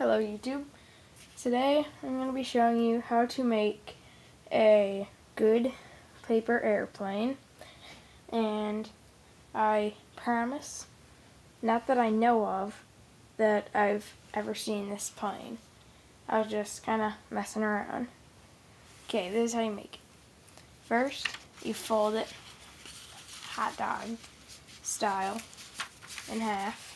Hello YouTube. Today I'm going to be showing you how to make a good paper airplane, and I promise, not that I know of, that I've ever seen this plane. I was just kind of messing around. Okay, this is how you make it. First, you fold it hot dog style in half.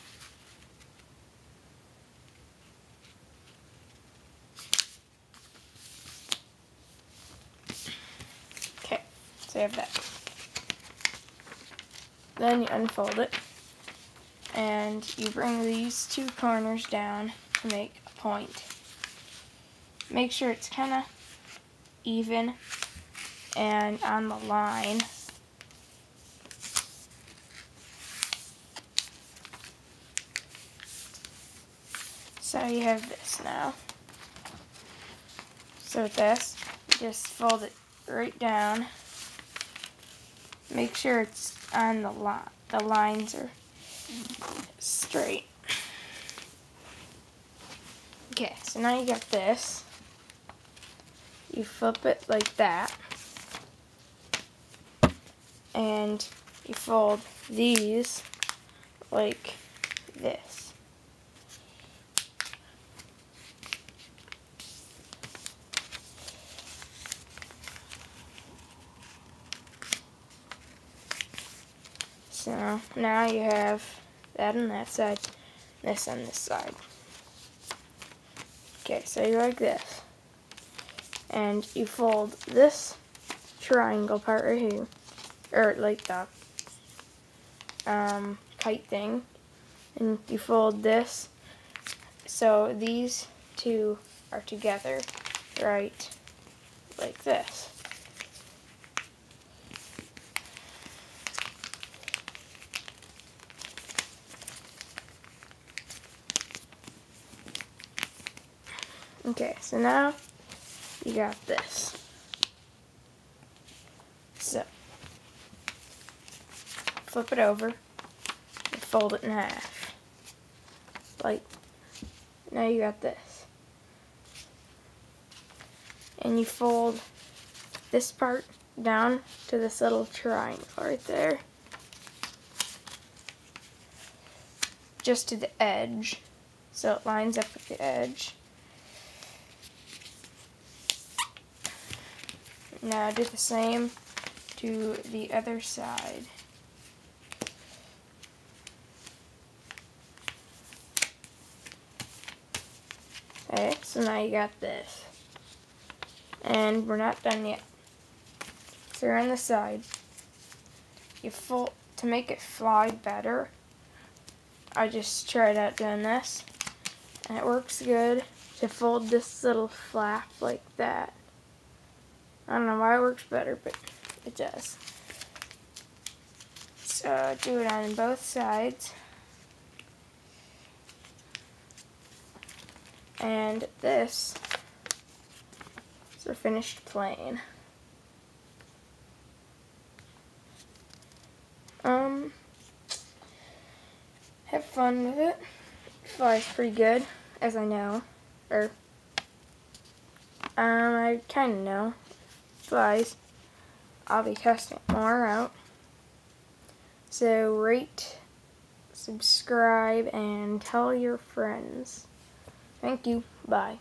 Okay, so you have that. Then you unfold it, and you bring these two corners down to make a point. Make sure it's kind of even and on the line. So you have this now. So with this, just fold it right down. Make sure it's on the line. The lines are straight. Okay, so now you got this. You flip it like that, and you fold these like this. So now you have that on that side, this on this side. Okay, so you like this. And you fold this triangle part right here, or like the kite thing, and you fold this so these two are together, right, like this. Okay, so now you got this. So flip it over and fold it in half. Like, now you got this. And you fold this part down to this little triangle right there. Just to the edge, so it lines up with the edge. Now do the same to the other side. Okay, so now you got this. And we're not done yet. So you're on the side. You fold, to make it fly better, I just tried out doing this, and it works good to fold this little flap like that. I don't know why it works better, but it does. So do it on both sides. And this is a finished plane. Have fun with it. It flies pretty good, as I know. Or, I kind of know. It flies. I'll be testing more out. So rate, subscribe, and tell your friends. Thank you. Bye.